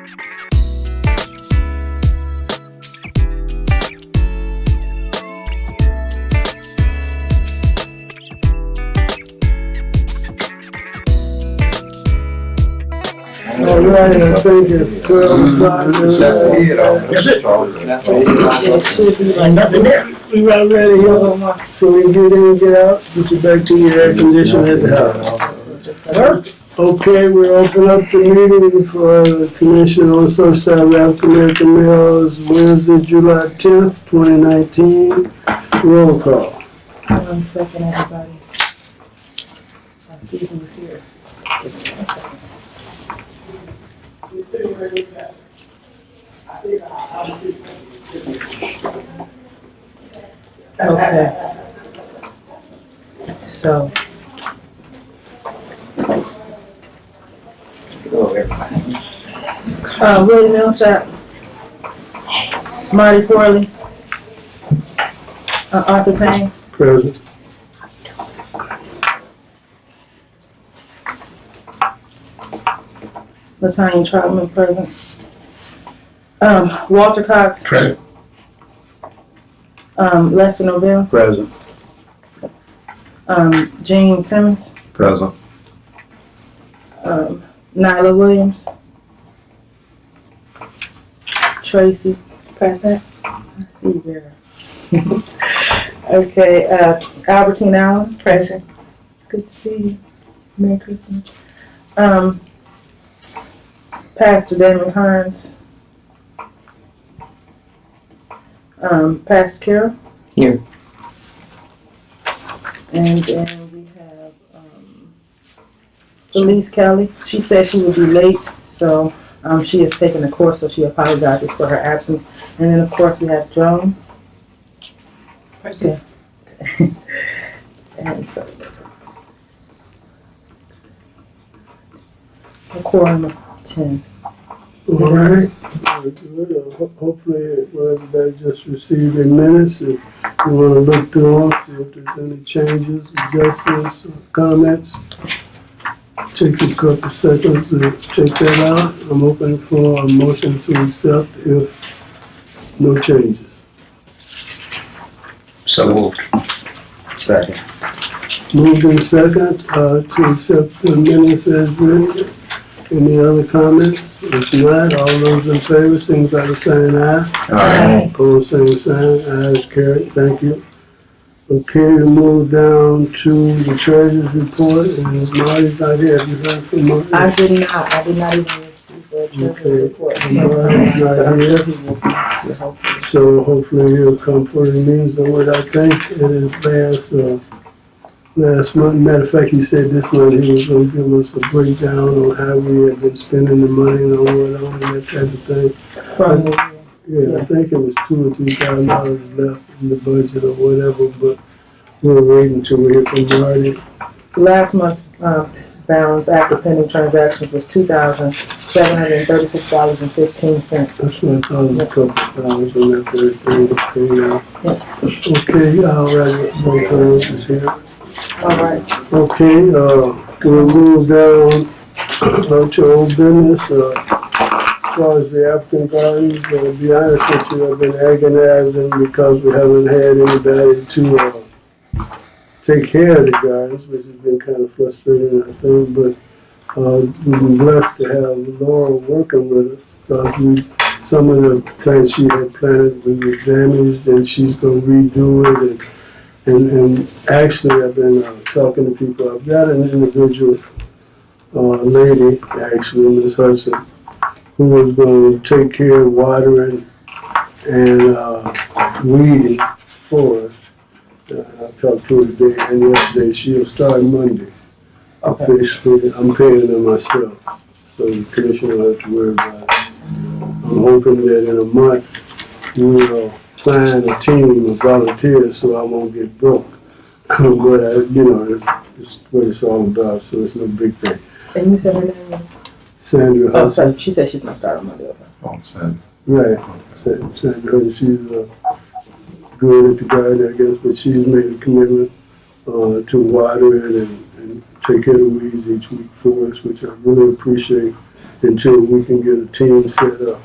All right, I think it's 12 o'clock. Nothing there. We about ready, y'all. So we get in, get out, get you back to your air conditioner at the house. Okay, we'll open up the meeting for the Commission on Social African American Males, Wednesday, July 10th, 2019. Roll call. 1 second, everybody. I'll see who's here. Just 1 second. Okay. So. Willie Millsap, Marty Corley, Arthur Payne. Present. Latanya Troutman, present. Walter Cox. Present. Lester Novell. Present. Gene Simmons. Present. Nyla Williams. Tracy. Present. I see you there. Okay, Albertine Allen. Present. It's good to see you. Merry Christmas. Pastor Damon Hearns. Pastor Carol. Here. And then we have Elise Kelly. She said she would be late, so she has taken the course, so she apologizes for her absence. And then, of course, we have Joan. Present. And so, a quorum of 10. All right. Good. Hopefully, everybody just received their minutes. If you want to look through them, see if there's any changes, adjustments, or comments, take a couple seconds to check that out. I'm open for a motion to accept if no changes. So moved. Second. Moved in second to accept the minutes as written. Any other comments? If not, all those in favor, signify by saying aye. Aye. Opposed, same sign. Ayes carried. Thank you. Okay, we move down to the treasurer's report, and Marty's not here. Have you heard from Marty? I did not even receive the treasurer's report. Marty's not here. So hopefully he'll come for the meetings. And what I think it is last month, matter of fact, he said this month he was going to give us a breakdown on how we had been spending the money and what on and that type of thing. I think it was $2,000 or $3,000 left in the budget or whatever, but we're waiting till we hear from Marty. Last month's balance after pending transactions was $2,736.15. That's what I thought, a couple thousand on that Thursday. Okay, all right, so is here. All right. Okay, we'll move down to old business. As far as the African gardens, to be honest with you, I've been agonizing because we haven't had anybody to take care of the gardens, which has been kind of frustrating, I think. But we've been blessed to have Laura working with us because some of the plants she had planted was damaged, and she's going to redo it. And actually, I've been talking to people. I've got an individual lady, actually, Ms. Hudson, who was going to take care of watering and weeding for us. I talked to her today and yesterday. She'll start Monday. Officially, I'm paying her myself, so the commission will have to worry about it. I'm hoping that in a month we'll find a team of volunteers so I won't get broke. But it's what it's all about, so it's no big thing. And you said her name was? Sandra Hudson. She said she's going to start on Monday. Oh, Sam. Right. Sandra Hudson, she's good at the garden, I guess, but she's made a commitment to water it and take care of the weeds each week for us, which I really appreciate until we can get a team set up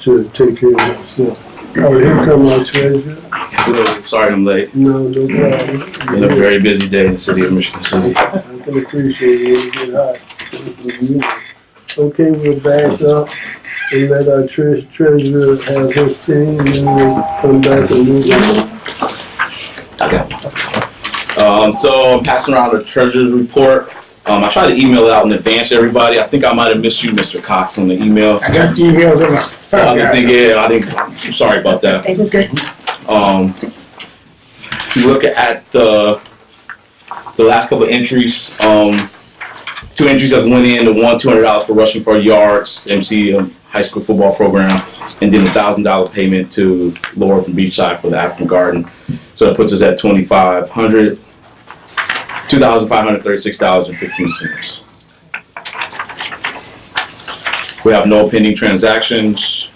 to take care of that stuff. All right, here come our treasurer. Hello, sorry I'm late. No problem. Been a very busy day in the city of Michigan City. I can appreciate it. It get hot. Okay, we'll back up and let our treasurer have his thing, and then we'll come back and move on. Okay. So I'm passing around the treasurer's report. I tried to email it out in advance to everybody. I think I might have missed you, Mr. Cox, on the email. I got the emails in my phone. I'm sorry about that. It's okay. If you look at the last couple of entries, 2 entries that went in, the one $200 for rushing for yards, the MC high school football program, and then a $1,000 payment to Laura from Beachside for the African Garden. So that puts us at $2,536.15. We have no pending transactions,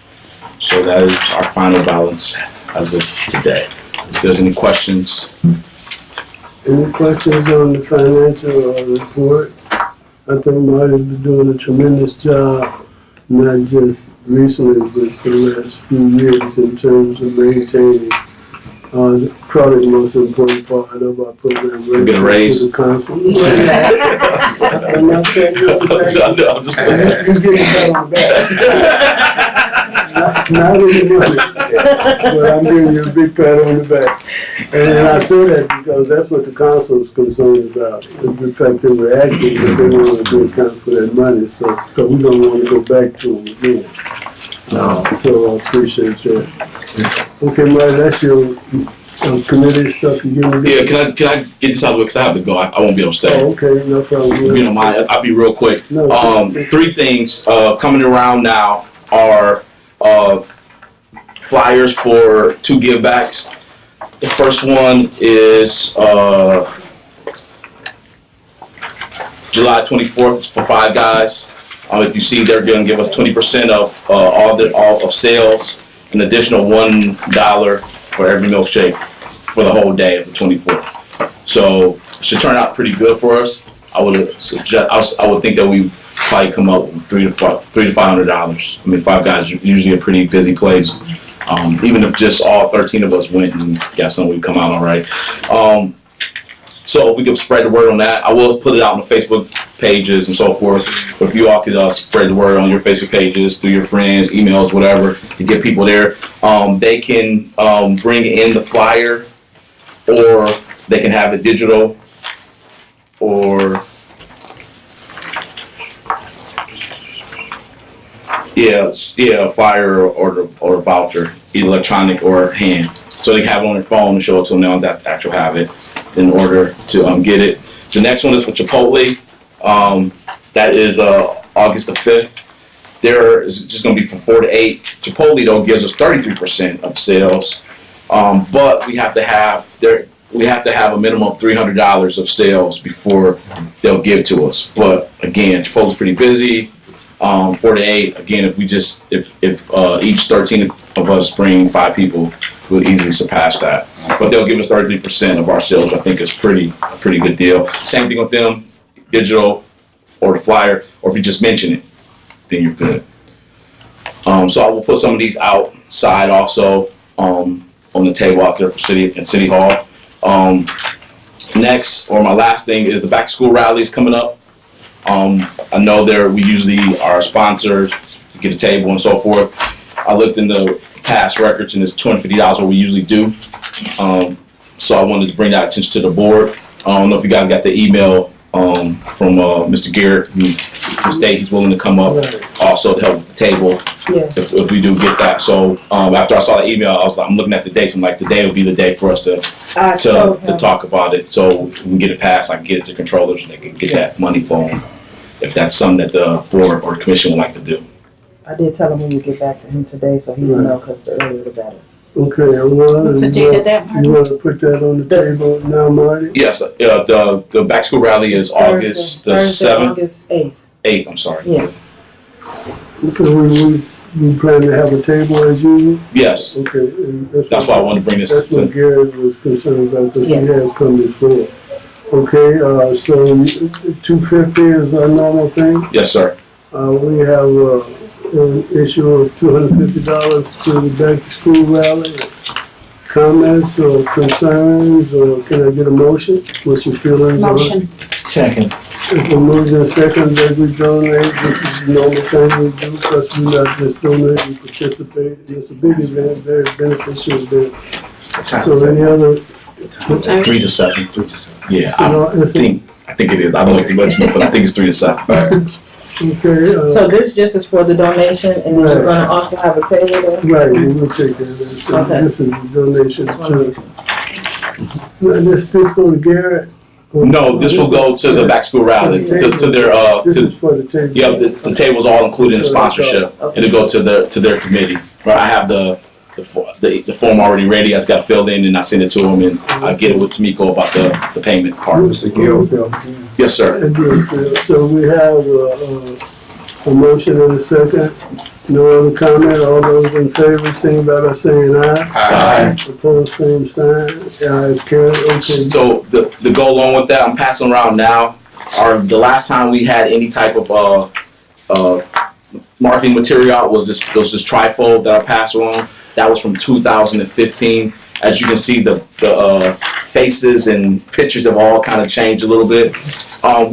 so that is our final balance as of today. If there's any questions. Any questions on the financial report? I think Marty's been doing a tremendous job, not just recently, but for the last few years in terms of maintaining probably the most important part of our program. Get a raise. To the council. I'm not saying you're I'm just saying. you get a pat on the back. Not in the money, but I'm giving you a big pat on the back. And I say that because that's what the council is concerned about, the fact that we're acting, but they want to do account for that money, so we don't want to go back to them again. So I appreciate that. Okay, Mike, that's your committee stuff you give me? Yeah, can I get this out of the way because I have to go. I won't be able to stay. Oh, okay, no problem. If you don't mind, I'll be real quick. No. 3 things coming around now are flyers for 2 givebacks. The first one is July 24th. It's for 5 guys. If you see, they're going to give us 20% of all of sales, an additional $1 for every milkshake for the whole day of the 24th. So it should turn out pretty good for us. I would think that we probably come up with $300 to $500. I mean, 5 guys is usually a pretty busy place. Even if just all 13 of us went and got something, we'd come out all right. So if we could spread the word on that, I will put it out on the Facebook pages and so forth. But if you all could spread the word on your Facebook pages, through your friends, emails, whatever, to get people there, they can bring in the flyer, or they can have it digital, or a flyer or a voucher, either electronic or hand. So they can have it on their phone and show it to them now that actually have it in order to get it. The next one is for Chipotle. That is August the 5th. There is just going to be from 4 to 8. Chipotle though gives us 33% of sales, but we have to have a minimum of $300 of sales before they'll give to us. But again, Chipotle's pretty busy. 4 to 8. Again, if each 13 of us bring 5 people, we'll easily surpass that. But they'll give us 33% of our sales, which I think is a pretty good deal. Same thing with them, digital or the flyer, or if you just mention it, then you're good. So I will put some of these outside also on the table out there for City Hall. Next, or my last thing, is the back to school rally is coming up. I know we usually are sponsors, get a table and so forth. I looked in the past records and it's $250 what we usually do. So I wanted to bring that attention to the board. I don't know if you guys got the email from Mr. Garrett, who stated he's willing to come up also to help with the table. Yes. If we do get that. So after I saw the email, I'm looking at the dates. I'm like, today would be the day for us to talk about it. So we can get it passed. I can get it to controllers and they can get that money flowing. If that's something that the board or the commission would like to do. I did tell him we would get back to him today, so he would know, because the earlier the better. Okay, What's the date of that, Marty? You want to put that on the table now, Marty? Yes, the back school rally is August the Thursday, 7th. August 8th. 8th, I'm sorry. Yeah. Okay, we plan to have a table as usual? Yes. Okay. And That's why I wanted to bring this That's what Garrett was concerned about, because he has come before. Okay, so 250 is our normal thing. Yes, sir. We have an issue of $250 to the back to school rally. Comments or concerns, or can I get a motion? What's your feelings on it? Motion. Second. If we move in second, that we donate, this is the normal thing we do, plus we not just donate, we participate. It's a big event, very beneficial event. So any other, 3 to 7. 3 to 7. Yeah, I think it is. I don't know if it's much, but I think it's 3 to 7. okay, So this just is for the donation, and then we're gonna also have a table there? right, we will take that. Okay. This is the donation to, this go to Garrett? No, this will go to the back school rally, to their, This to, is for the table. yeah, the table's all included in the sponsorship. It'll go to their committee. Right, I have the form already ready. I just got filled in and I send it to them and I get it with Tamiko about the payment part. Yes, sir. So we have a motion and a second. No other comment? All those in favor, signify by saying aye. Aye. Opposed, same sign. Ayes carried. Okay. So to go along with that, I'm passing around now. The last time we had any type of marketing material was this trifold that I passed along. That was from 2015. As you can see, the faces and pictures have all kind of changed a little bit.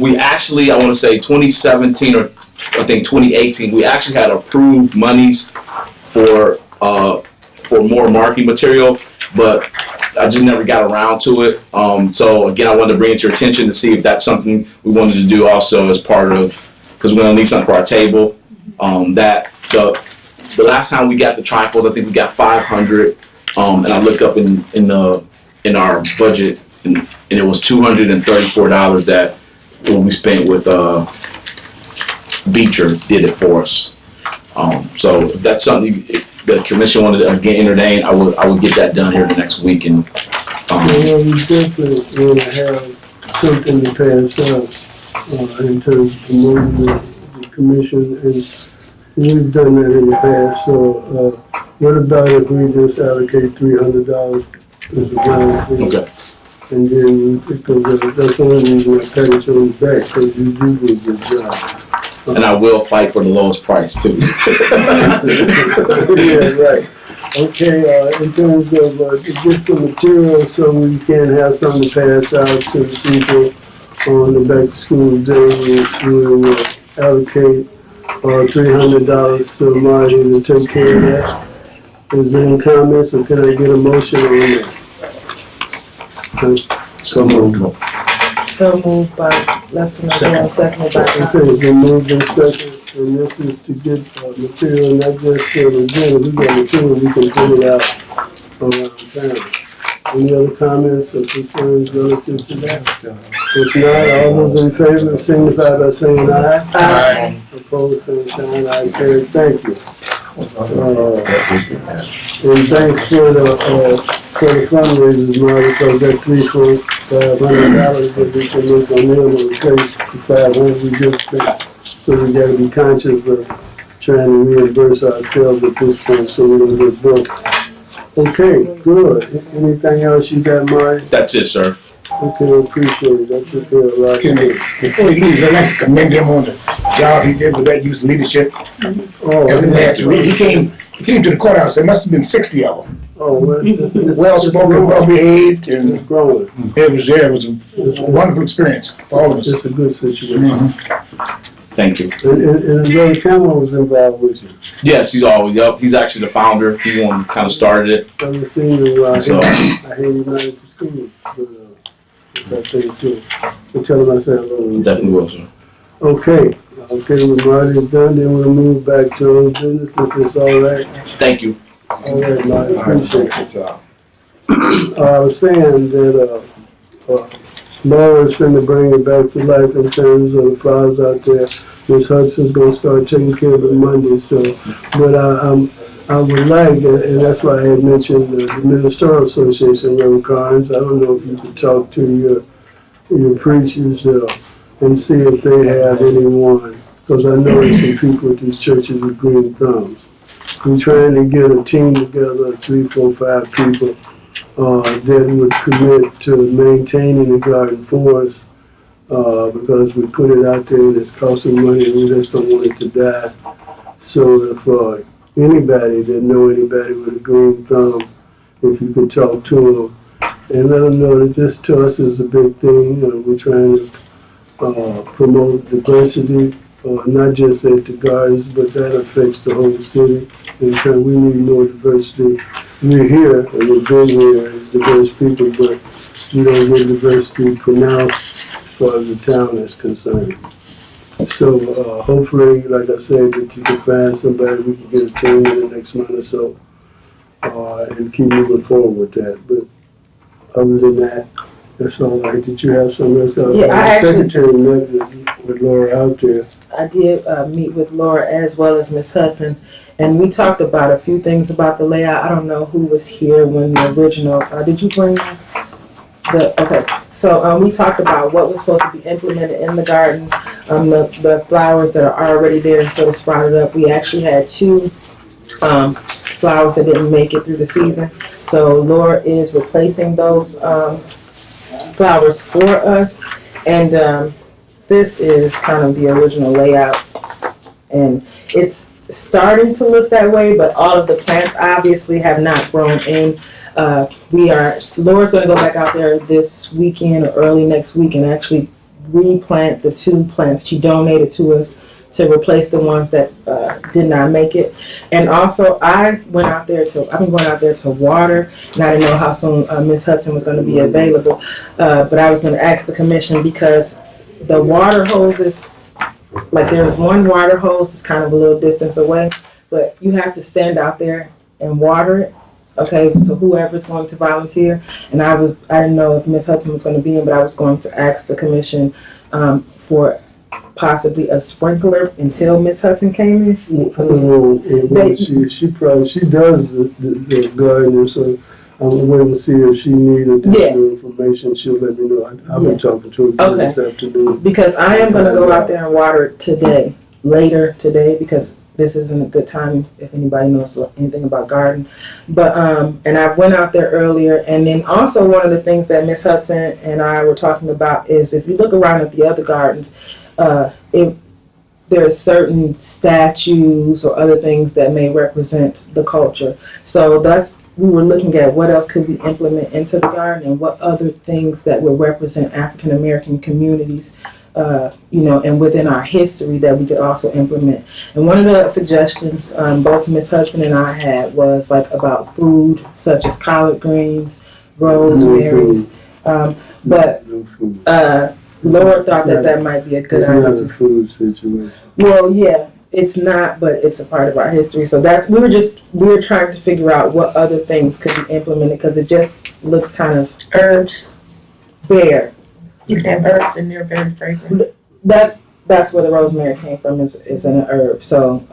We actually, I want to say 2017 or I think 2018, we actually had approved monies for more marketing material, but I just never got around to it. So again, I wanted to bring it to your attention to see if that's something we wanted to do also as part of, because we're gonna need something for our table. That the last time we got the trifolds, I think we got 500, and I looked up in our budget, and it was $234 that what we spent with Beecher did it for us. So if that's something if the commission wanted to again entertain, I would get that done here the next week. And Well, we definitely want to have something to pass out in terms of promoting the commission, and we've done that in the past. So what about if we just allocate $300 as a ground fee? okay, And then, because that's the only reason I pat it on the back, because you do do a good job. and I will fight for the lowest price too. Yeah, right. Okay, in terms of, get some material so we can have something to pass out to the people on the back to school day, we'll allocate, $300 to Marty to take care of that. Is there any comments, or can I get a motion on that? So moved. So moved by Lester McGill, seconded by Okay, it's been moved in second, and this is to get material, not just for the dinner, we got material, we can put it out around town. Any other comments or concerns relative to that? If not, all those in favor signify by saying aye. Aye. Opposed, same sign, ayes carried, thank you. And thanks for the fundraisers, Marty, because that $300 that we can make on them will replace the $500 we just spent. So we gotta be conscious of trying to reimburse ourselves at this point so we don't get broke. Okay, good. Anything else you got, Marty? That's it, sir. Okay, appreciate it. That's a good lot. Excuse me, before he leaves, I'd like to commend him on the job he did with that youth leadership. Oh, Every last week, he came to the courthouse, there must have been 60 of them. oh, well, it's Well-spoken, well-behaved, and growing. it was a wonderful experience for all of us. It's a good situation. Thank you. And Brother Cameron was involved with you. Yes, he's always up. He's actually the founder. He kind of started it. I haven't seen him, I So- hate him not at the school, but, it's that thing too. I'll tell him I said hello. Definitely will, sir. Okay, when Marty's done, then we'll move back to old business, if it's all right. Thank you. All right, Marty, appreciate it. I was saying that, Laura's finna bring it back to life in terms of the flowers out there. Miss Hudson's gonna start taking care of it Monday, so, but I would like, and that's why I had mentioned the Ministerial Association, Reverend Carnes. I don't know if you could talk to your preachers and see if they have anyone, because I know there's some people at these churches with green thumbs. We're trying to get a team together, 3, 4, 5 people, that would commit to maintaining the garden for us, because we put it out there and it's costing money and we just don't want it to die. So if anybody that know anybody with a green thumb, if you could talk to them and let them know that this to us is a big thing. We're trying to promote diversity, not just at the gardens, but that affects the whole city. And so we need more diversity. We're here and we've been here as diverse people, but we don't get diversity pronounced as far as the town is concerned. So hopefully, like I said, that you can find somebody we can get a team in the next month or so, and keep moving forward with that. But other than that, that's all right. Did you have something else? Yeah, I actually Secretary met with Laura out there. I did meet with Laura as well as Miss Hudson, and we talked about a few things about the layout. I don't know who was here when the original. Did you bring okay? So we talked about what was supposed to be implemented in the garden, the flowers that are already there and sort of sprouted up. We actually had two flowers that didn't make it through the season, so Laura is replacing those flowers for us, and this is kind of the original layout, and it's starting to look that way, but all of the plants obviously have not grown in. Laura's going to go back out there this weekend or early next week and actually replant the two plants she donated to us to replace the ones that did not make it. And also, I've been going out there to water, and I didn't know how soon Miss Hudson was going to be available, but I was going to ask the commission because the water hoses, like there's one water hose that's kind of a little distance away, but you have to stand out there and water it. Okay, so whoever's going to volunteer, and I didn't know if Miss Hudson was going to be in, but I was going to ask the commission for possibly a sprinkler until Miss Hudson came in. She does the garden, so I'm waiting to see if she needs additional information. She'll let me know. I've been talking to her this afternoon. Because I am going to go out there and water it later today, because this isn't a good time if anybody knows anything about garden. But and I went out there earlier, and then also one of the things that Miss Hudson and I were talking about is if you look around at the other gardens, there are certain statues or other things that may represent the culture. So we were looking at what else could we implement into the garden and what other things that would represent African American communities, and within our history that we could also implement. And one of the suggestions both Miss Hudson and I had was like about food, such as collard greens, rosemaries, but Laura thought that might be a good idea. It's not a food situation. Well, yeah, it's not, but it's a part of our history. So we were trying to figure out what other things could be implemented, because it just looks kind of Herbs. bare. You can have herbs in there, very fragrant. That's where the rosemary came from, is in an herb. So,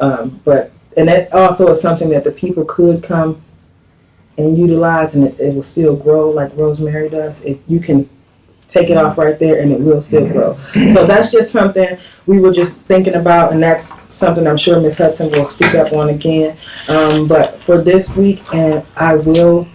and that also is something that the people could come and utilize, and it will still grow like rosemary does. You can take it off right there and it will still grow. So that's just something we were just thinking about, and that's something I'm sure Ms. Hudson will speak up on again. But for this week, and I will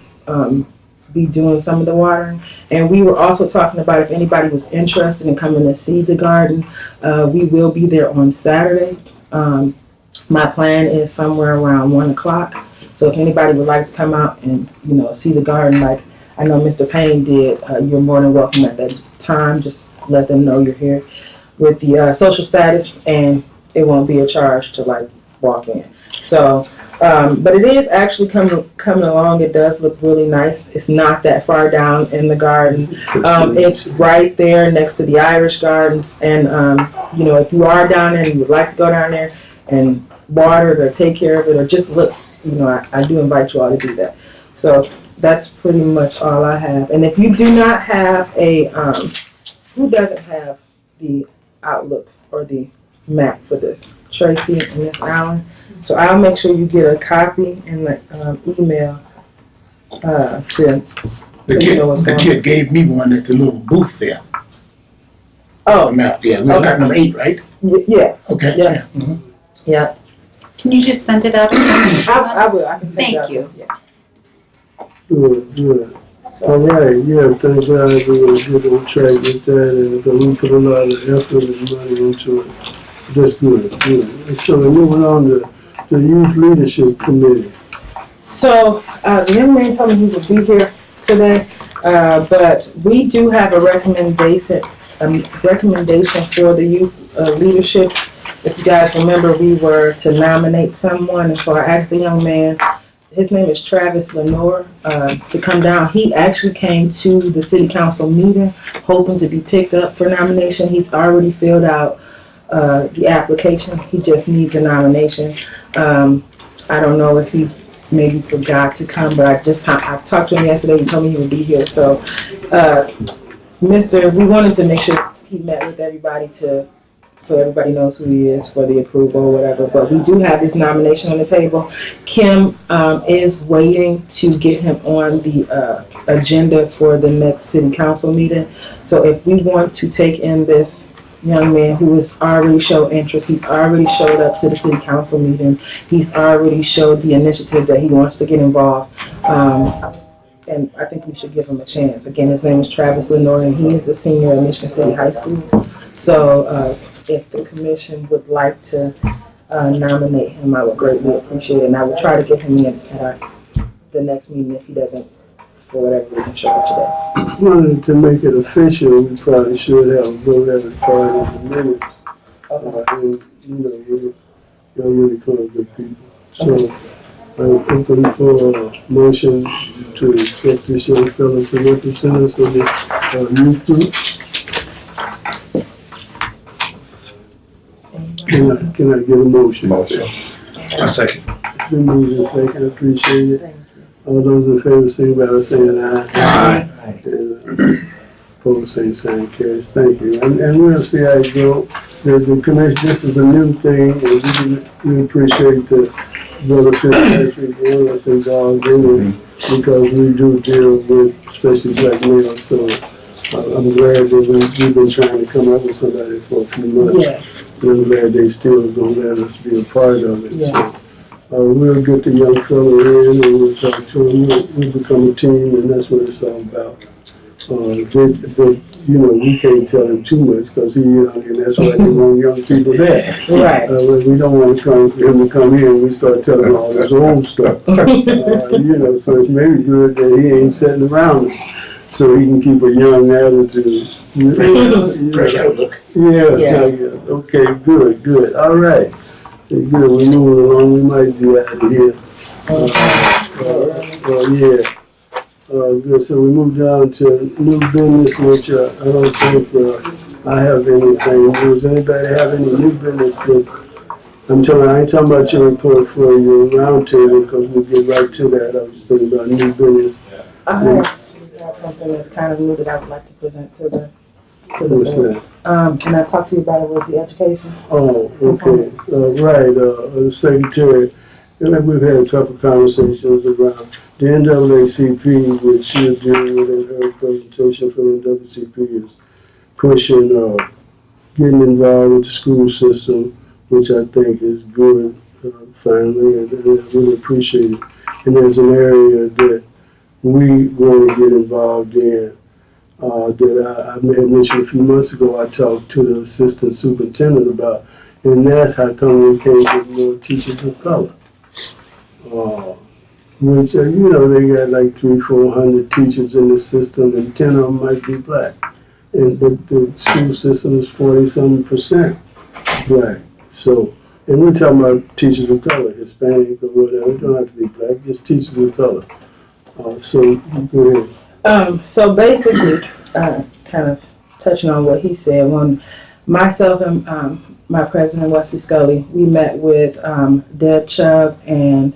be doing some of the watering. And we were also talking about if anybody was interested in coming to see the garden, we will be there on Saturday. My plan is somewhere around 1 o'clock. So if anybody would like to come out and, see the garden like I know Mr. Payne did, you're more than welcome at that time. Just let them know you're here with the social status, and it won't be a charge to walk in. So, but it is actually coming along. It does look really nice. It's not that far down in the garden. It's right there next to the Irish Gardens, and if you are down there and you would like to go down there and water it or take care of it or just look, I do invite you all to do that. So that's pretty much all I have. And if you do not have who doesn't have the Outlook or the map for this? Tracy and Miss Allen. So I'll make sure you get a copy and email to the kid gave me one at the little booth there. Oh. Map, yeah. We got number 8, right? Yeah. Okay. Yeah. Mm-hmm. Yeah. Can you just send it out? I will. I can send it out. Thank you. Yeah. Good. All right, yeah, thank God we were get on track with that, and we put a lot of effort and money into it. That's good, good. So moving on to the Youth Leadership Committee. So, the young man told me he would be here today, but we do have a recommendation for the youth leadership. If you guys remember, we were to nominate someone, and so I asked the young man, his name is Travis Lenore, to come down. He actually came to the city council meeting hoping to be picked up for nomination. He's already filled out the application. He just needs a nomination. I don't know if he maybe forgot to come, but I talked to him yesterday. He told me he would be here. So, we wanted to make sure he met with everybody so everybody knows who he is for the approval or whatever. But we do have this nomination on the table. Kim is waiting to get him on the agenda for the next city council meeting. So if we want to take in this young man who has already showed interest, he's already showed up to the city council meeting, he's already showed the initiative that he wants to get involved. And I think we should give him a chance. Again, his name is Travis Lenore, and he is a senior at Michigan City High School. So if the commission would like to nominate him, I would greatly appreciate it. And I will try to get him in at the next meeting if he doesn't, for whatever reason, show up today. Wanted to make it official, we probably should have a vote as part of the minutes. And, y'all really close good people. So I'm open for a motion to accept this young fellow to represent us on this youth group. Can I get a motion? Motion. A second. It's been moved and second, I appreciate it. All those in favor, signify by saying aye. Aye. And opposed, same sign carries. Thank you. And we'll see how it goes. The commission, this is a new thing, and we appreciate the Brother Fitzpatrick and us involved in it because we do deal with especially black males. So I'm glad that we've been trying to come up with somebody for a few months. Yeah. And I'm glad they still gonna let us be a part of it. Yeah. So we'll get the young fellow in and we'll talk to him. We'll become a team, and that's what it's all about. But we can't tell him too much because he young, and that's why they want young people there. Right. We don't want to come for him to come here and we start telling him all this old stuff. So it's maybe good that he ain't sitting around so he can keep a young attitude. Fresh outlook. Yeah. Okay, good. All right. Good, we're moving along. We might be out of here. Good. So we moved down to new business, which I don't think I have anything. Does anybody have any new business that I ain't talking about your report for your roundtable because we'll get right to that. I was thinking about new business. I have something that's kind of new that I would like to present to the What's board. that? And I talked to you about it, was the education. Oh, okay. Right, the secretary, we've had a couple conversations around the NAACP, which she'll deal with in her presentation for the NAACP, is pushing, getting involved with the school system, which I think is good, finally, and I really appreciate it. And there's an area that we want to get involved in. That I may have mentioned a few months ago, I talked to the assistant superintendent about, and that's how come we can't get more teachers of color. Which, they got like 300-400 teachers in the system, and 10 of them might be black. And the school system is 40-something% black. So, and we're talking about teachers of color, Hispanic or whatever, it don't have to be black, just teachers of color. So, go ahead. So basically, kind of touching on what he said, when myself and my president, Wesley Scully, we met with Deb Chubb and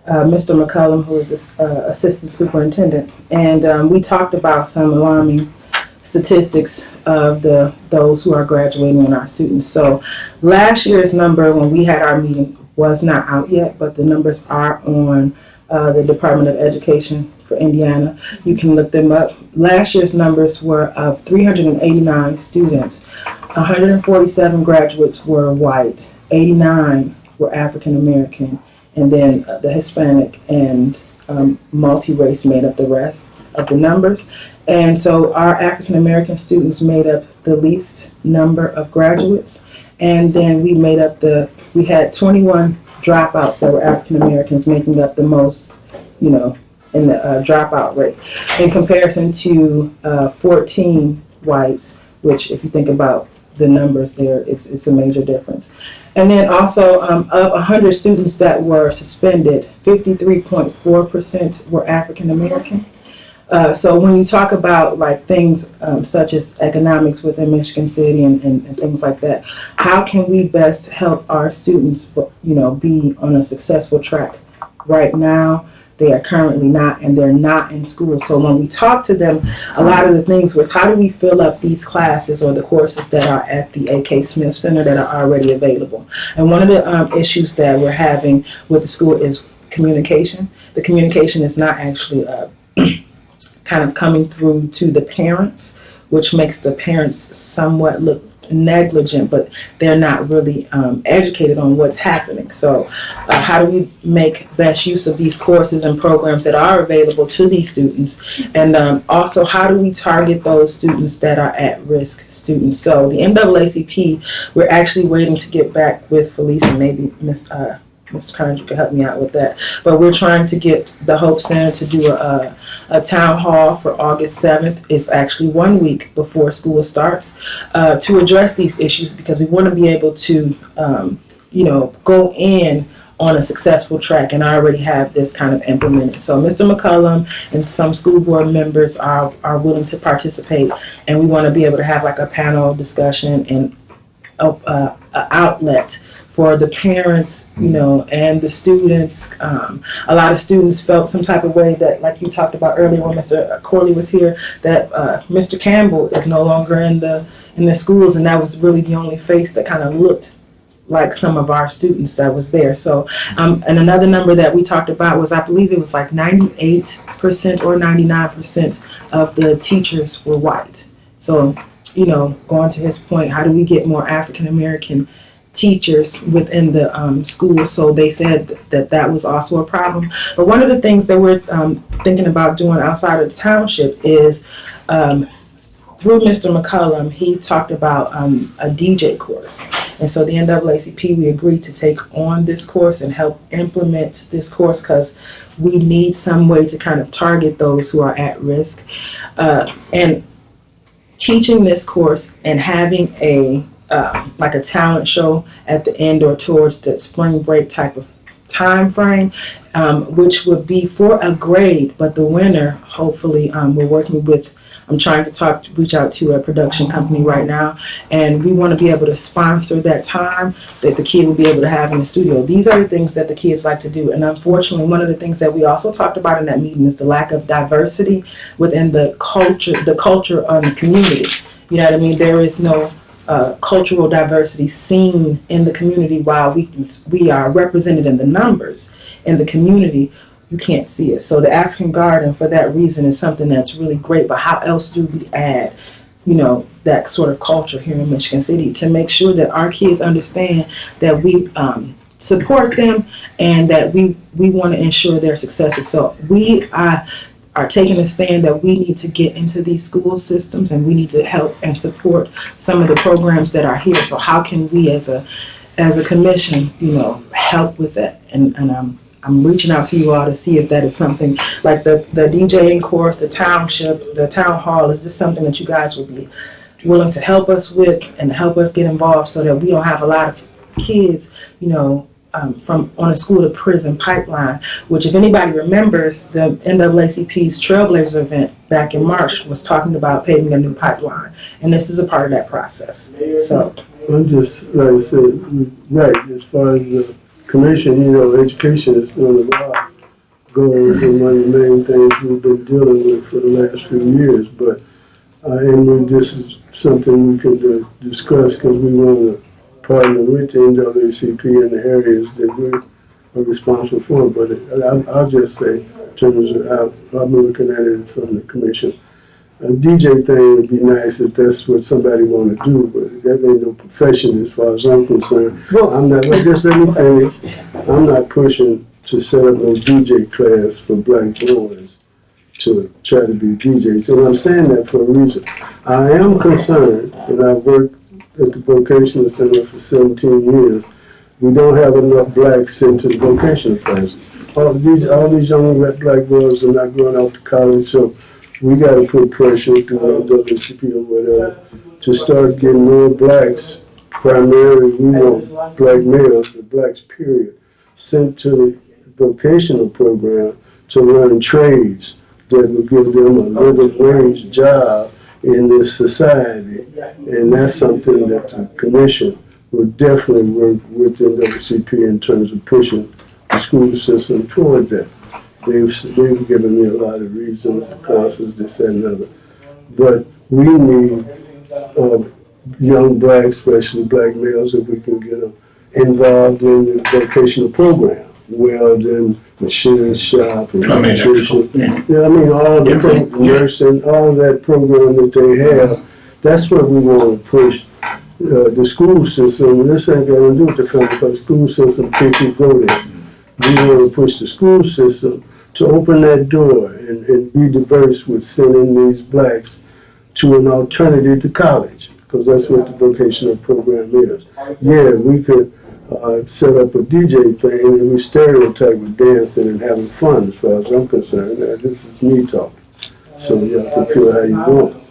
Mr. McCullum, who is assistant superintendent, and we talked about some alarming statistics of those who are graduating and our students. So last year's number when we had our meeting was not out yet, but the numbers are on the Department of Education for Indiana. You can look them up. Last year's numbers were of 389 students. 147 graduates were white, 89 were African American, and then the Hispanic and multi-race made up the rest of the numbers. And so our African American students made up the least number of graduates. And then we had 21 dropouts that were African Americans, making up the most, in the dropout rate, in comparison to 14 whites, which if you think about the numbers there, it's a major difference. And then also of 100 students that were suspended, 53.4% were African American. So when you talk about like things such as economics within Michigan City and things like that, how can we best help our students, be on a successful track? Right now, they are currently not, and they're not in school. So when we talk to them, a lot of the things was, how do we fill up these classes or the courses that are at the A.K. Smith Center that are already available? And one of the issues that we're having with the school is communication. The communication is not actually kind of coming through to the parents, which makes the parents somewhat look negligent, but they're not really educated on what's happening. So how do we make best use of these courses and programs that are available to these students? And also, how do we target those students that are at-risk students? So the NAACP, we're actually waiting to get back with Felice, and maybe Mr. Carnes, you could help me out with that. But we're trying to get the Hope Center to do a town hall for August 7th. It's actually 1 week before school starts, to address these issues, because we want to be able to, go in on a successful track and already have this kind of implemented. So Mr. McCullum and some school board members are willing to participate, and we want to be able to have like a panel discussion and an outlet for the parents, and the students. A lot of students felt some type of way that, like you talked about earlier when Mr. Corley was here, that Mr. Campbell is no longer in the schools, and that was really the only face that kind of looked like some of our students that was there. So, and another number that we talked about was, I believe it was like 98% or 99% of the teachers were white. So, going to his point, how do we get more African American teachers within the schools? So they said that was also a problem. But one of the things that we're thinking about doing outside of the township is, through Mr. McCullum, he talked about a DJ course. And so the NAACP, we agreed to take on this course and help implement this course, because we need some way to kind of target those who are at risk. And teaching this course and having like a talent show at the end or towards the spring break type of time frame, which would be for a grade, but the winner, hopefully, we're working with, I'm trying to reach out to a production company right now, and we want to be able to sponsor that time that the kid will be able to have in the studio. These are the things that the kids like to do, and unfortunately, one of the things that we also talked about in that meeting is the lack of diversity within the culture of the community. You know what I mean? There is no cultural diversity seen in the community. While we are represented in the numbers in the community, you can't see it. So the African Garden, for that reason, is something that's really great. But how else do we add, that sort of culture here in Michigan City to make sure that our kids understand that we support them and that we want to ensure their successes? So we are taking a stand that we need to get into these school systems, and we need to help and support some of the programs that are here. So how can we as a commission, help with that? And I'm reaching out to you all to see if that is something like the DJing course, the township, the town hall. Is this something that you guys would be willing to help us with and help us get involved, so that we don't have a lot of kids, from on a school to prison pipeline, which, if anybody remembers, the NAACP's Trailblazers event back in March was talking about paving a new pipeline, and this is a part of that process. So I'm just, like I said, right, as far as the commission, education is one of our goals and one of the main things we've been dealing with for the last few years. But this is something we can discuss, because we want to partner with the NAACP in the areas that we are responsible for. But I'll just say, in terms of I'm looking at it from the commission, a DJ thing would be nice if that's what somebody want to do, but that ain't no profession as far as I'm concerned. I'm not, just let me finish. I'm not pushing to set up a DJ class for black boys to try to be DJs. And I'm saying that for a reason. I am concerned, and I've worked at the vocational center for 17 years, we don't have enough blacks sent to the vocational classes. All these young black boys are not going off to college, so we got to put pressure through NAACP or whatever to start getting more blacks. Primarily, we want black males, but blacks period, sent to the vocational program to learn trades that will give them a living wage job in this society. And that's something that the commission will definitely work with NAACP in terms of pushing the school system toward that. They've given me a lot of reasons, causes, this and another. But we need young blacks, especially black males, if we can get them involved in the vocational program, welding, machine shop, and electrician. Yeah, I mean, all the nursing, all that program that they have, that's what we want to push. The school system, and this ain't got to do with the family, because the school system can't go there. We want to push the school system to open that door and be diverse with sending these blacks to an alternative to college, because that's what the vocational program is. Yeah, we could set up a DJ thing and we stereotype with dancing and having fun as far as I'm concerned. Now, this is me talking, so you can feel how you want.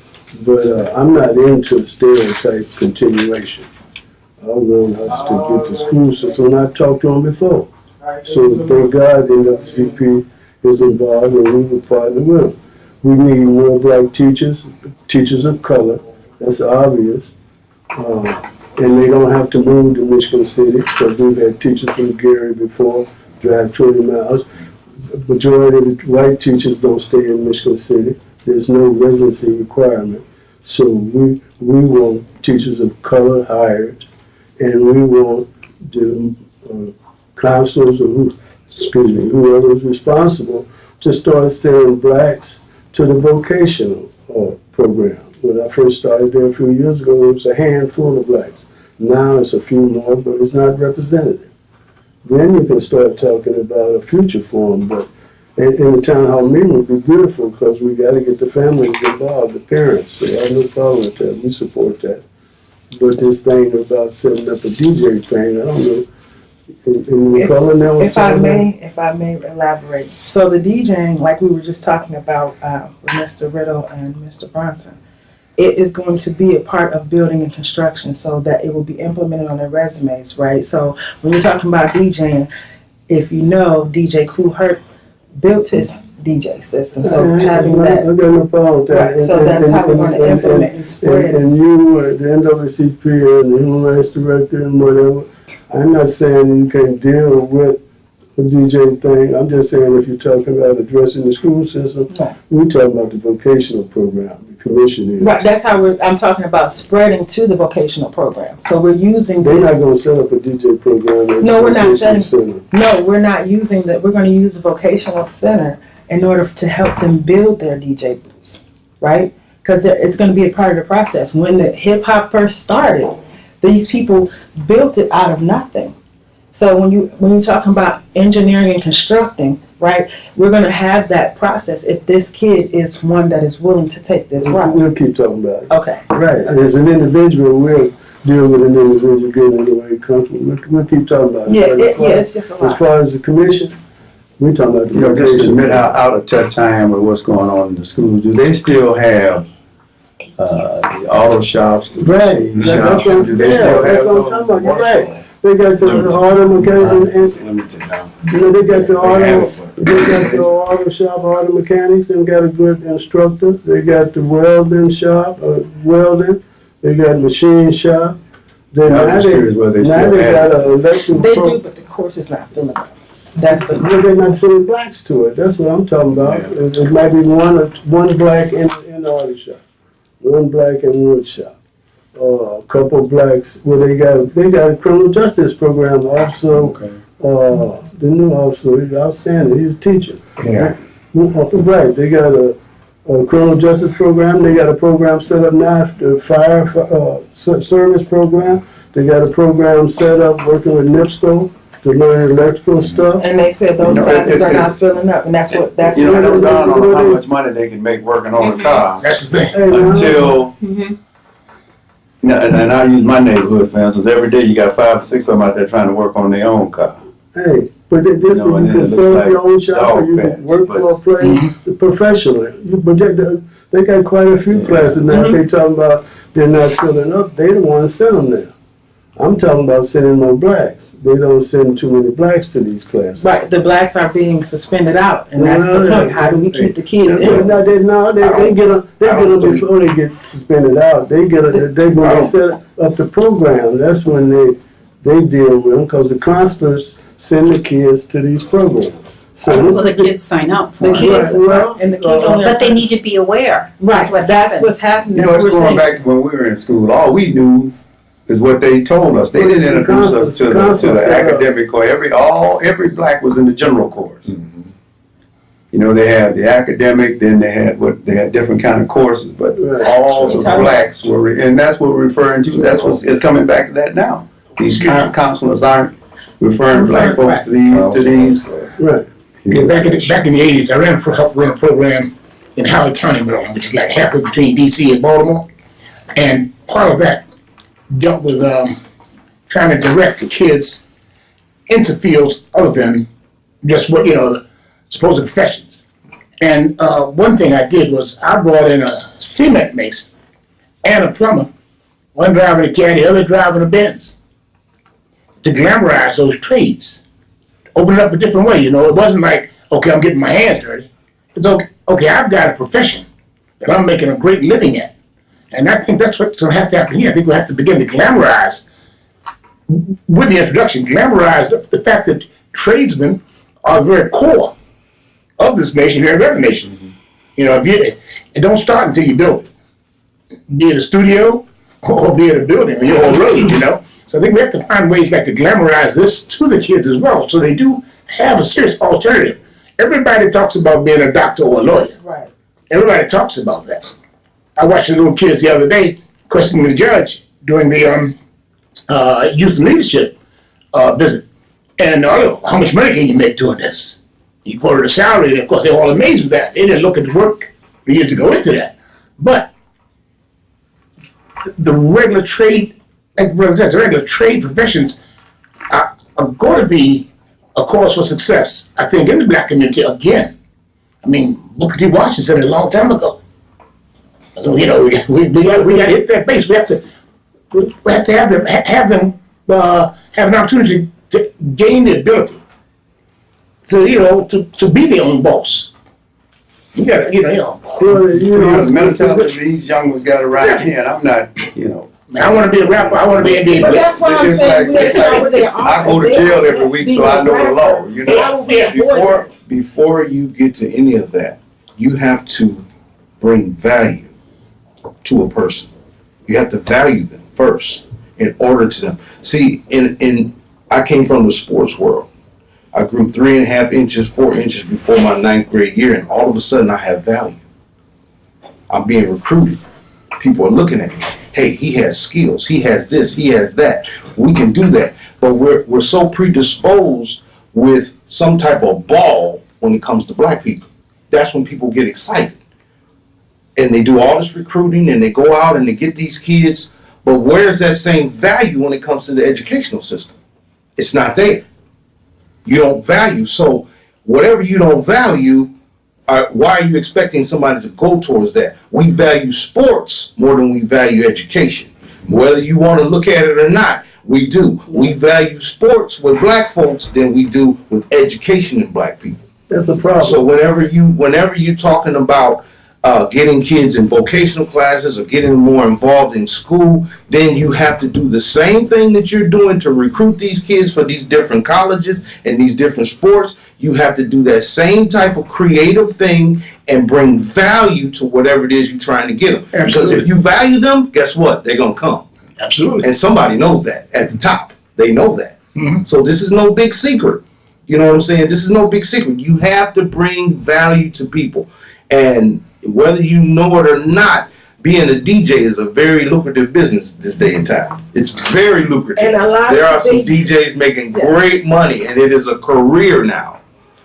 But I'm not into stereotype continuation. I want us to get the school system, and I talked to them before. So thank God NAACP is involved and we will partner with them. We need more black teachers, teachers of color, that's obvious. And they don't have to move to Michigan City, because we've had teachers from Gary before, drive 20 miles. The majority of the white teachers don't stay in Michigan City. There's no residency requirement. So we want teachers of color hired, and we want the counselors or whoever is responsible to start sending blacks to the vocational program. When I first started there a few years ago, it was a handful of blacks. Now it's a few more, but it's not representative. Then you can start talking about a future for them, but in the town hall meeting would be beautiful, because we got to get the families involved, the parents. So I have no problem with that. We support that. But this thing about setting up a DJ thing, I don't know. If I may elaborate. So the DJing, like we were just talking about with Mr. Riddle and Mr. Bronson, it is going to be a part of building and construction, so that it will be implemented on their resumes, right? So when you're talking about DJing, if you know, DJ Kool Herc built his DJ system, so having that. I got no problem with that. Right, so that's how we're going to implement and spread. And you, the NAACP and the Human Rights Director and whatever, I'm not saying you can't deal with the DJ thing. I'm just saying if you're talking about addressing the school system, we're talking about the vocational program. The commission is. Right, that's how I'm talking about spreading to the vocational program. So we're using They're not going to set up a DJ program. No, we're not setting. No, we're not using that. We're going to use the vocational center in order to help them build their DJ booths, right? Because it's going to be a part of the process. When the hip hop first started, these people built it out of nothing. So when you're talking about engineering and constructing, right, we're going to have that process if this kid is one that is willing to take this route. We'll keep talking about it. Okay. Right. As an individual, we'll deal with an individual getting in the way comfortable. We'll keep talking about it. Yeah, it's just a lot. As far as the commission, we're talking about the Just to vocation. admit how out of touch I am with what's going on in the schools. Do they still have the auto shops, the Right. machine That's shops? what Do they still that's have what I'm those? talking about. You're right. They got the auto mechanics, and Limited now. you know, they got the They auto shop, auto mechanics, and got a good instructor. They got the welding shop, welding. They got machine shop. Then I'm now just curious whether they now still they have got an electrical. They do, but the course is not filling up. That's the. Well, they're not sending blacks to it. That's what I'm talking about. Yeah. There might be one black in the auto shop, one black in wood shop. A couple blacks. Well, they got a criminal justice program also. Okay. The new officer, he's outstanding. He's a teacher. Yeah. Right. They got a criminal justice program. They got a program set up now, the fire service program. They got a program set up working with NIPSCO to learn electrical stuff. And they said those You know, classes are it- not filling up, and that's what. You know, I don't dawn on them how much money they can make working on a car That's the thing. Hey, man, until, Mhm. you know, and I use my neighborhood, for instance, every day you got 5 or 6 of them out there trying to work on their own car. Hey, but this, You know, and you then can it looks set up like your own shop or dog you can pens, work but- for a place professionally. But they got quite a few classes now. They talking about they're not filling up. They don't want to send them there. I'm talking about sending more blacks. They don't send too many blacks to these classes. Right, the blacks are being suspended out, and that's the point. How do we keep the kids in? No, they get them before they get suspended out. They get them. They when they set up the program. That's when they deal with them because the counselors send the kids to these programs. So Well, the kids sign up for The it. kids, Well, and the kids only. But they need to be aware. Right, what that's happens. what's happening. You know, That's it's what we're going saying. back to when we were in school. All we knew is what they told us. They didn't introduce us to the academic course. Every black was in the general course. You know, they had the academic, then they had different kind of courses, but Right. all the You're talking blacks were, and that's what we're referring to. That's it's coming back to that now. These counselors aren't referring black folks to these. Right. Back in the 80s, I helped run a program in Howard County, Maryland, which is like halfway between DC and Baltimore. And part of that dealt with trying to direct the kids into fields other than just what, supposed professions. And one thing I did was I brought in a cement mason and a plumber, one driving a caddy, the other driving a Benz, to glamorize those trades. Open it up a different way, It wasn't like, okay, I'm getting my hands dirty. It's okay, I've got a profession that I'm making a great living at. And I think that's what's going to have to happen here. I think we have to begin to glamorize, with the introduction, glamorize the fact that tradesmen are the very core of this nation here, of every nation. It don't start until you build it. Be it a studio or be it a building or your whole road, So I think we have to find ways like to glamorize this to the kids as well, so they do have a serious alternative. Everybody talks about being a doctor or a lawyer. Right. Everybody talks about that. I watched the little kids the other day questioning the judge during the youth leadership visit. And how much money can you make doing this? He quoted a salary, and of course they were all amazed with that. They didn't look at the work for years to go into that. But the regular trade, like the brother said, the regular trade professions are going to be a cause for success, I think, in the black community again. I mean, Booker T. Washington said it a long time ago. So, we got to hit that base. We have to have them have an opportunity to gain the ability to be their own boss. You got to, The mentality these young ones got around here, and I'm not, I want to be a rapper. I want to be an NBA But player. that's what I'm It's saying. like- it's like, I go to jail every week, so I know the law, Before you get to any of that, you have to bring value to a person. You have to value them first in order to them. See, I came from the sports world. I grew 3.5 inches, 4 inches before my 9th grade year, and all of a sudden I have value. I'm being recruited. People are looking at me. Hey, he has skills. He has this. He has that. We can do that. But we're so predisposed with some type of ball when it comes to black people. That's when people get excited. And they do all this recruiting and they go out and they get these kids. But where's that same value when it comes to the educational system? It's not there. You don't value. So whatever you don't value, why are you expecting somebody to go towards that? We value sports more than we value education. Whether you want to look at it or not, we do. We value sports with black folks than we do with education in black people. That's the problem. So whenever you're talking about getting kids in vocational classes or getting them more involved in school, then you have to do the same thing that you're doing to recruit these kids for these different colleges and these different sports. You have to do that same type of creative thing and bring value to whatever it is you're trying to get them. Because if you value them, guess what? They're going to come. Absolutely. And somebody knows that at the top. They know that. Mm-hmm. So this is no big secret. You know what I'm saying? This is no big secret. You have to bring value to people. And whether you know it or not, being a DJ is a very lucrative business this day and time. It's very lucrative. And a lot There of are some they- DJs making Yeah. great money, and it is a career now.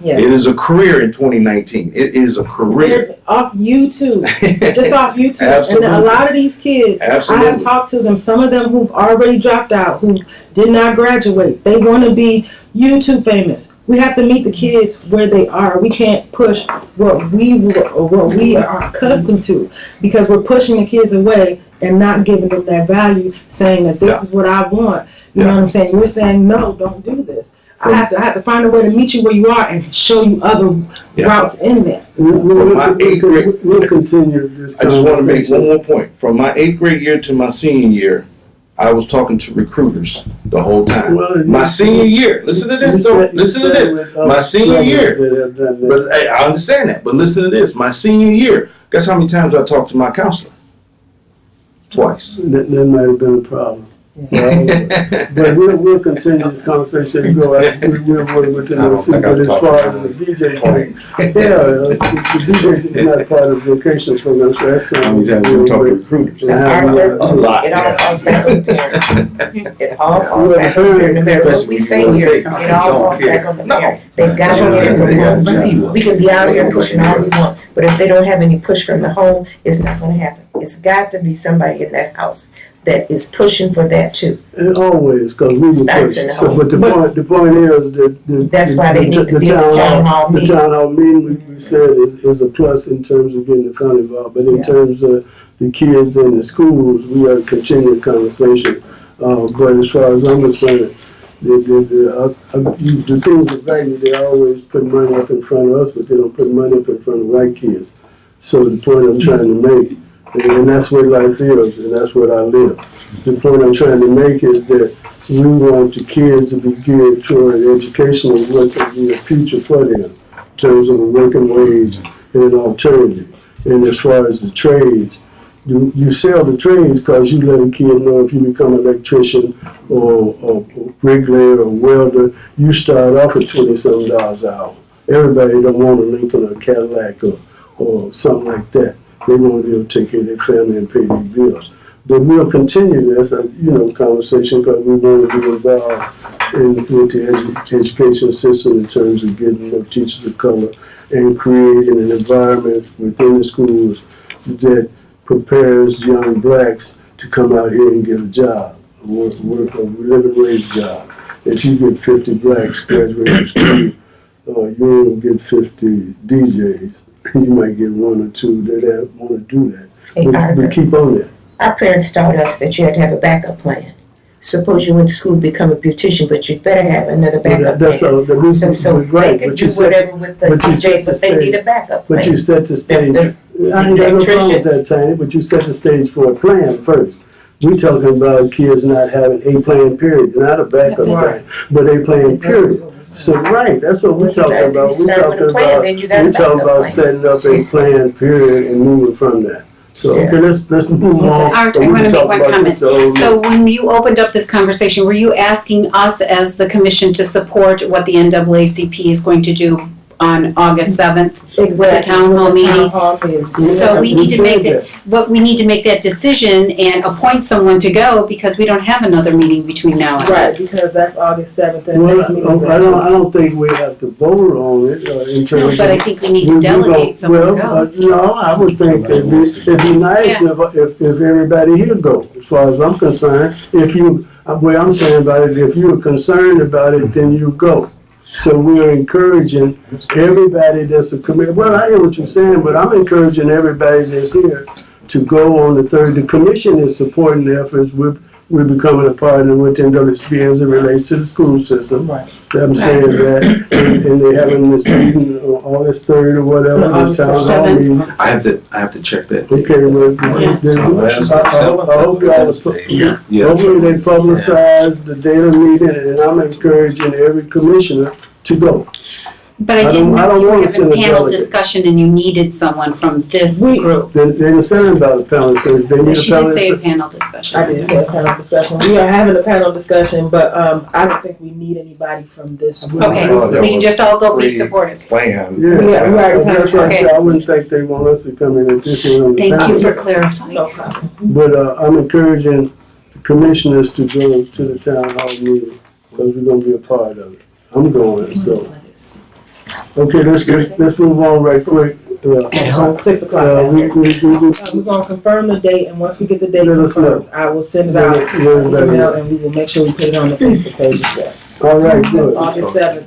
Yes. It is a career in 2019. It is a career. They're off YouTube, just off YouTube. Absolutely. And a lot of these kids, I Absolutely. have talked to them, some of them who've already dropped out, who did not graduate. They want to be YouTube famous. We have to meet the kids where they are. We can't push what we are accustomed to, because we're pushing the kids away and not giving them that value, saying that this Yeah. is what I want. You Yeah. know what I'm saying? We're saying, no, don't do this. I have to find a way to meet you where you are and show you other Yeah. routes in there. We'll continue this I just want to make conversation. one more point. From my 8th grade year to my senior year, I was talking to recruiters the whole time. Well, My senior year, listen to this, though. Listen to this. My senior year. But hey, I understand that. But listen to this. My senior year, guess how many times I talked to my counselor? Twice. That might have been a problem. But we'll continue this conversation. We'll work with the NOC, but as far as the DJ thing, the DJ is not part of the vocational program, so that's How many times we talk to recruiters? Arthur, A lot. it all falls back on the parent. It all falls Well, back on the parent. No matter what we say Especially here, when you it all falls back on the No. parent. They've got That's to what I'm get it saying. from They got home. value. We can be out here pushing all we want, but if they don't have any push from the home, it's not going to happen. It's got to be somebody in that house that is pushing for that too. And always, because we were Starts pushed. in the So, home. but the point is that That's why they need to be at the town hall The meeting. town hall meeting, we said is a plus in terms of getting the county involved, but in Yeah. terms of the kids in the schools, we have a continued conversation. But as far as I'm concerned, the things of value, they always put money up in front of us, but they don't put money up in front of white kids. So the point I'm trying to make, and that's what life is, and that's what I live. The point I'm trying to make is that we want the kids to be geared toward education and what can be a future for them in terms of a working wage and an alternative. And as far as the trades, you sell the trades because you let a kid know if you become an electrician or bricklayer or welder, you start off at $20-something an hour. Everybody don't want a Lincoln or a Cadillac or something like that. They want to be able to take care of their family and pay their bills. But we'll continue this, conversation because we want to be involved with the education system in terms of getting more teachers of color and creating an environment within the schools that prepares young blacks to come out here and get a job, work a living wage job. If you get 50 blacks graduating from school, you don't get 50 DJs. You might get one or two that want to do that. Hey, But Arthur, keep on that. our parents taught us that you had to have a backup plan. Suppose you went to school to become a beautician, but you better have another backup That's plan. all. The reason, So right, they could but do you said, whatever with the but you set DJ, the but they need stage. a backup but you plan. set the That's stage. the I ain't got no problem with electricians. that, Tanya, but you set the stage for a plan first. We talking about kids not having a plan, period, not a backup That's plan, but a plan, period. So, right, that's what we're When you talking gotta about. We're start with a talking plan, about, then you got a we're talking backup about plan. setting up a plan, period, and moving from that. So, okay, let's move on. Art, But I we want can to make talk one about comment. this the whole So when you opened up this conversation, were you asking us as the commission to support what the NAACP is going to do on August 7th? Exactly. With the town hall meeting. Yeah, So we need to said make that, but we need to make that decision and appoint someone to go because we don't have another meeting between now and then. Right, because that's August 7th and Well, next meeting. I don't think we have to vote on it in terms No, of. but I think we need We to delegate don't- someone to well, go. no, I would think it'd be nice if everybody here go, as far as I'm concerned. If you, the way I'm saying about it, if you're concerned about it, then you go. So we're encouraging everybody that's a committee, well, I hear what you're saying, but I'm encouraging everybody that's here to go on the 3rd. The commission is supporting the efforts. We're becoming a partner with NAACP as it relates to the school system. Right. I'm saying that, and they're having this meeting on August 3rd or whatever, this town hall 7th. meeting. I have to check that. Okay, well, I hope y'all, Yeah. hopefully they publicize the data meeting, and I'm encouraging every commissioner to go. But I I didn't don't know you were wanna having send a panel delegate. discussion and you needed someone from this group. They didn't say about the panel, so they need a She panel. did say a panel discussion. I did say a panel discussion. We are having a panel discussion, but I don't think we need anybody from this group. Okay, Oh, that we can was just all go be supportive. Plan. Yeah, We already kind of that's what I okay. said. I wouldn't think they want us to come in and just in on the Thank you panel. for clarifying. No problem. But I'm encouraging commissioners to go to the town hall meeting, because we're gonna be a part of it. I'm going, so. Okay, let's move on right quick. 6 o'clock. We We're gonna confirm the date, and once we get the date Let us confirmed, I will send it out an email, and we will make sure we put it on the Facebook page as well. all right, good. August 7th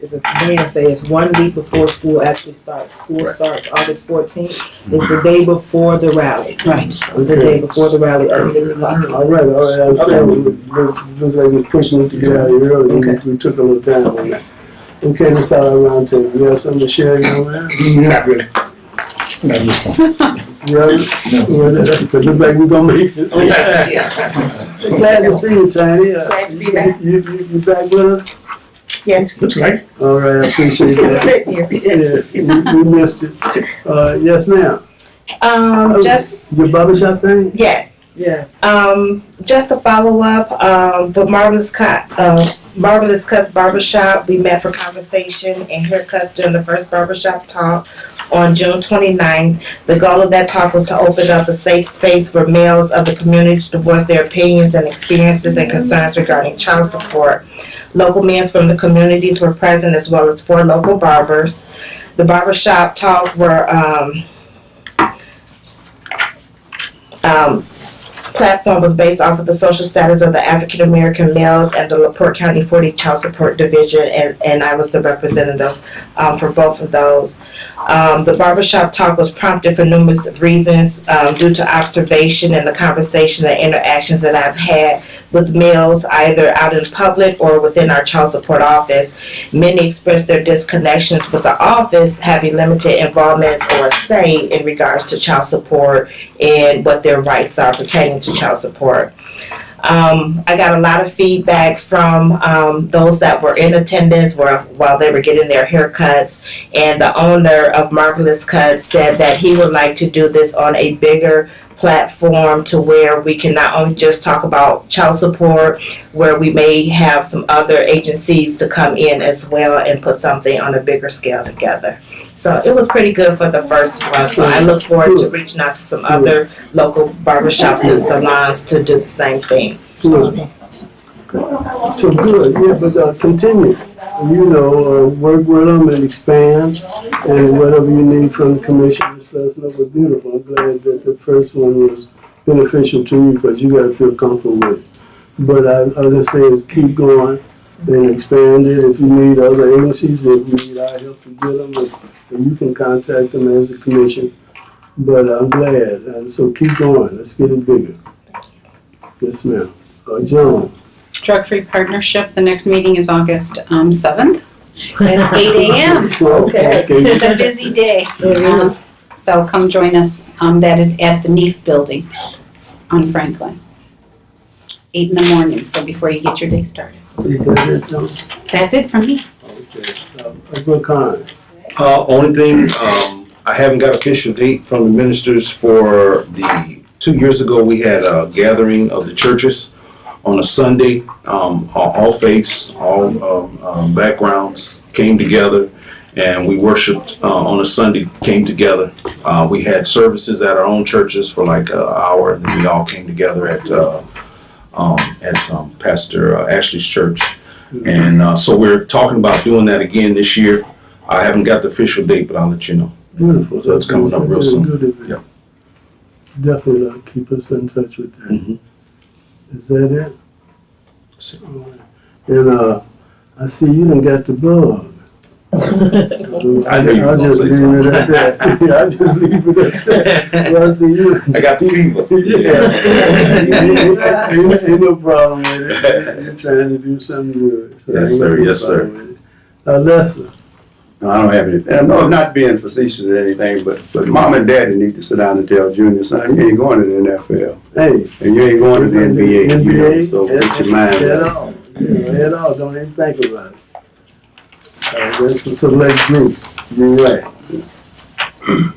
is a Wednesday. It's 1 week before school actually starts. School starts August 14th. It's the day before the rally. Right. The day before the rally at 6 o'clock. All right, I'm saying, looks like we're pushing it to get out of here early. Okay. We took a little time on that. Okay, let's start our round table. You have something to share, young man? Not really. Not at this point. Yeah, well, it looks like we're gonna make it. Glad to see you, Tiny. Glad to be back. You back with us? Yes. Looks like. All right, I appreciate that. Sit here. Yeah, we missed it. Yes, ma'am. Just, Your barbershop thing? yes. Yes. Just a follow-up, the Marvelous Cuts Barbershop, we met for conversation and haircuts during the first barbershop talk on June 29th. The goal of that talk was to open up a safe space for males of the community to voice their opinions and experiences and concerns regarding child support. Local men from the communities were present, as well as 4 local barbers. The barbershop talk were platform was based off of the social status of the African American males and the LaPorte County 40 Child Support Division, and I was the representative for both of those. The barbershop talk was prompted for numerous reasons due to observation and the conversation and interactions that I've had with males either out in public or within our child support office. Many expressed their disconnections with the office having limited involvement or say in regards to child support and what their rights are pertaining to child support. I got a lot of feedback from those that were in attendance while they were getting their haircuts, and the owner of Marvelous Cuts said that he would like to do this on a bigger platform to where we can not only just talk about child support, where we may have some other agencies to come in as well and put something on a bigger scale together. So it was pretty good for the first one. So I look forward to reaching out to some other local barbershops and salons to do the same thing. Good. So good, yeah, but continue. You know, work with them and expand, and whatever you need from the commission, just let us know. We're beautiful. I'm glad that the first one was beneficial to you, because you got to feel comfortable with it. But I'll just say is keep going and expand it. If you need other agencies, if you need our help to get them, then you can contact them as a commission. But I'm glad, and so keep going. Let's get it bigger. Yes, ma'am. Joan. Drug-Free Partnership, the next meeting is August 7th at 8 a.m. Okay. It's a busy day. So come join us. That is at the NEAF building on Franklin. 8 in the morning, so before you get your day started. Is that it, Joan? That's it from me. Okay. Good comment. Only thing, I haven't got official date from the ministers for the 2 years ago, we had a gathering of the churches on a Sunday. All faiths, all backgrounds came together, and we worshiped on a Sunday, came together. We had services at our own churches for like an hour, and then we all came together at Pastor Ashley's church. And so we're talking about doing that again this year. I haven't got the official date, but I'll let you know. Beautiful. So it's coming up real soon. Good event. Yeah. Definitely keep us in touch with that. Mhm. Is that it? That's it. All right. And I see you done got the bug. I knew you were I'll gonna just say leave something. it at that. Yeah, I'll just leave it at that. Well, I see you. I got the fever. Yeah. Ain't no problem with it. You're trying to do something good. So Yes, ain't sir. no Yes, sir. problem with it. Lester. No, I don't have anything. No, not being facetious or anything, but mom and daddy need to sit down and tell Junior, son, you ain't going to the NFL. Hey. And you ain't going to the NBA. You know, NBA, so get your mind at right. all. You know, at all. Don't even think about it. That's a select group. You're right.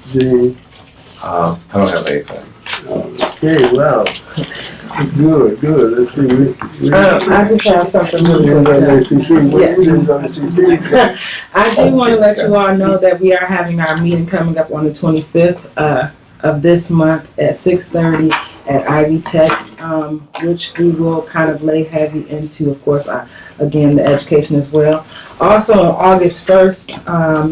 Gene. I don't have anything. Okay, wow. Good. Let's see. I just have something really quick. I do want to let you all know that we are having our meeting coming up on the 25th of this month at 6:30 at Ivy Tech, which we will kind of lay heavy into, of course, again, the education as well. Also on August 1st,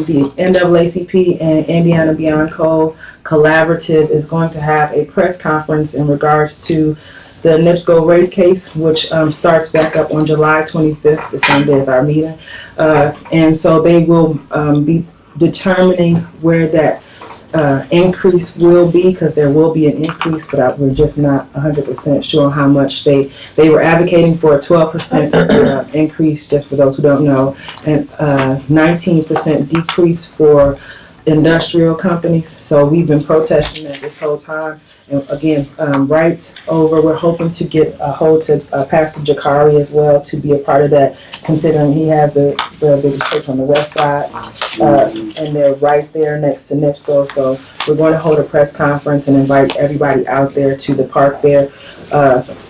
the NAACP and Indiana Beyond Code Collaborative is going to have a press conference in regards to the NIPSCO rate case, which starts back up on July 25th, the same day as our meeting. And so they will be determining where that increase will be, because there will be an increase, but we're just not 100% sure how much. They were advocating for a 12% increase, just for those who don't know, and 19% decrease for industrial companies. So we've been protesting that this whole time. And again, we're hoping to get a hold to Pastor Jakari as well to be a part of that, considering he has the biggest church on the west side, and they're right there next to NIPSCO. So we're going to hold a press conference and invite everybody out there to the park there.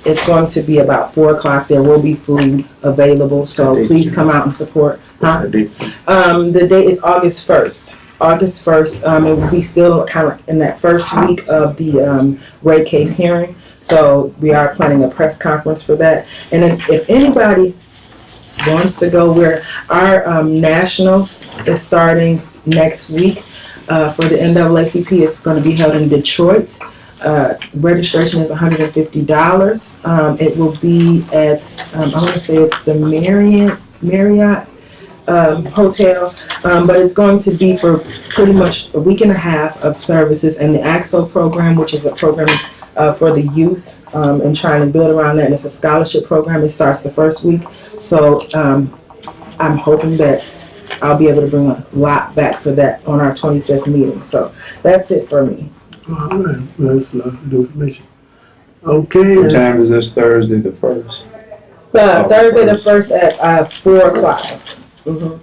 It's going to be about 4 o'clock. There will be food available, so please come out and support. The date is August 1st. August 1st, it will be still kind of in that first week of the rate case hearing. So we are planning a press conference for that. And then if anybody wants to go, our nationals is starting next week for the NAACP. It's going to be held in Detroit. Registration is $150. It will be at, I want to say it's the Marriott hotel, but it's going to be for pretty much a week and a half of services, and the AXO program, which is a program for the youth, and trying to build around that, and it's a scholarship program. It starts the first week, so I'm hoping that I'll be able to bring a lot back for that on our 25th meeting. So that's it for me. All right, well, that's a lot of information. Okay. What time is this Thursday, the 1st? Thursday the 1st at 4 o'clock. Mm-hmm.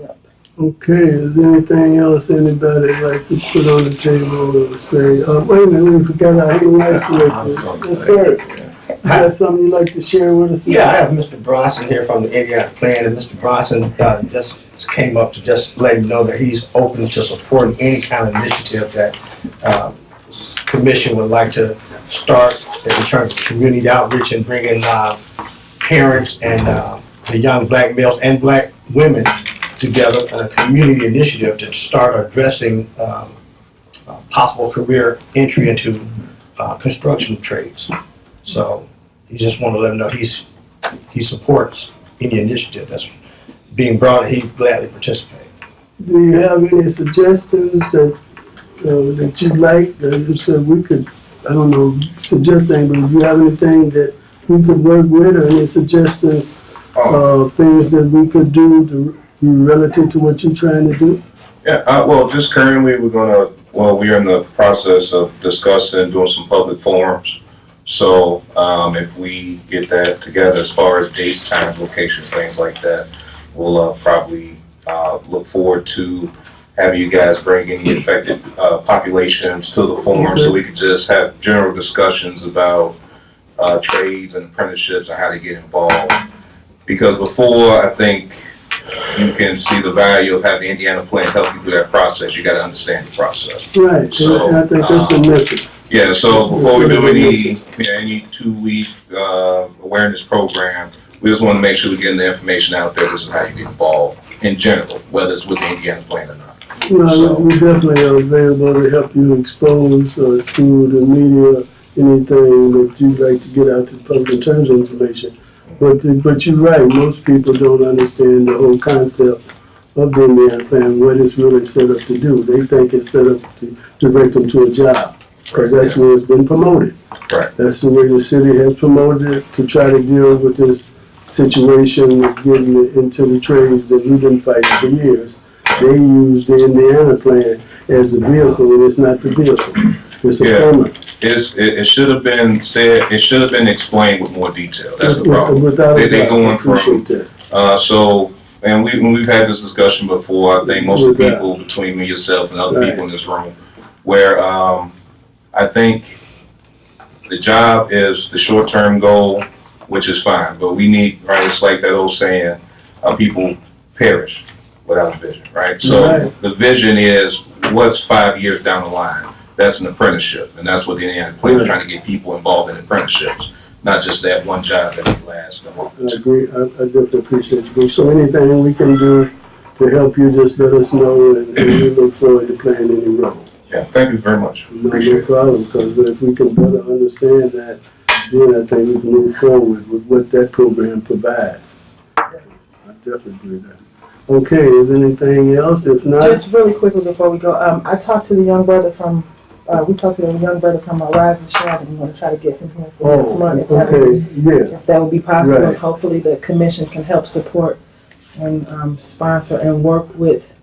Yep. Okay, is there anything else anybody like to put on the table or say? Wait a minute, we forgot our human rights director. Yes, sir. You have something you'd like to share with us? Yeah, I have Mr. Bronson here from the Indiana Plan, and Mr. Bronson just came up to just let him know that he's open to supporting any kind of initiative that commission would like to start in terms of community outreach and bringing parents and the young black males and black women together in a community initiative to start addressing possible career entry into construction trades. So he just want to let them know he supports any initiative that's being brought. He'd gladly participate. Do you have any suggestions that you'd like? That you said we could, I don't know, suggest things, but do you have anything that we could work with, or any suggestions, things that we could do relative to what you're trying to do? Yeah, well, just currently we're in the process of discussing doing some public forums. So if we get that together as far as dates, time, locations, things like that, we'll probably look forward to having you guys bring any affected populations to the forum, so we can just have general discussions about trades and apprenticeships and how to get involved. Because before, I think you can see the value of having the Indiana Plan help you through that process. You got to understand the process. Right. So I think that's the message. Yeah. So before we do any 2-week awareness program, we just want to make sure we're getting the information out there. This is how you get involved in general, whether it's with the Indiana Plan or not. Well, we definitely are available to help you expose through the media anything that you'd like to get out to the public in terms of information. But you're right, most people don't understand the whole concept of the Indiana Plan, what it's really set up to do. They think it's set up to direct them to a job, because that's where it's been promoted. Right. That's the way the city has promoted it, to try to deal with this situation of getting it into the trades that we've been fighting for years. They use the Indiana Plan as the vehicle, and it's not the vehicle. It's a program. It should have been said. It should have been explained with more detail. That's the problem. They're going from And we've had this discussion before. I think most of the people between me, yourself, and other people in this room, where I think the job is the short-term goal, which is fine, but we need, right, it's like that old saying, people perish without a vision, right? So the vision is what's 5 years down the line. That's an apprenticeship, and that's what the Indiana Plan is trying to get people involved in apprenticeships, not just that one job that they last. I agree. I definitely appreciate it. So anything we can do to help you, just let us know, and we look forward to playing any role. Yeah, thank you very much. No problem, because if we can better understand that, then I think we can move forward with what that program provides. I definitely agree with that. Okay, is anything else? If not, Just really quickly before we go, I talked to the young brother from, we talked to the young brother from Rise and Shine, and we're gonna try to get him here for next month. If that would be- If that would be possible, Right. hopefully the commission can help support and sponsor and work with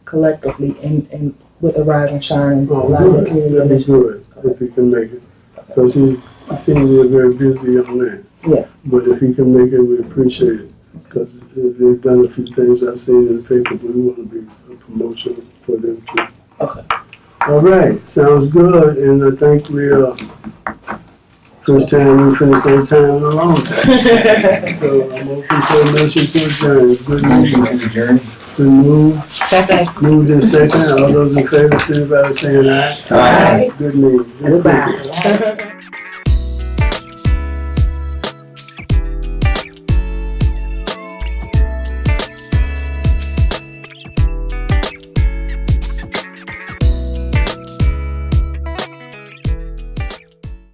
collectively and with the Rise and Shine and a lot of the community that'd be initiatives. good if he can make it, because he seems to be a very busy young man. Yeah. But if he can make it, we appreciate it, because they've done a few things I've seen in the paper, but we want to be a promotion for them too. Okay. All right, sounds good, and I think we first time we finished on time in a long time. So I'm open for a motion to adjourn. Good news. Been moved. Second. Moved in second. All those in favor, signify by saying aye. Aye. Good news. Goodbye.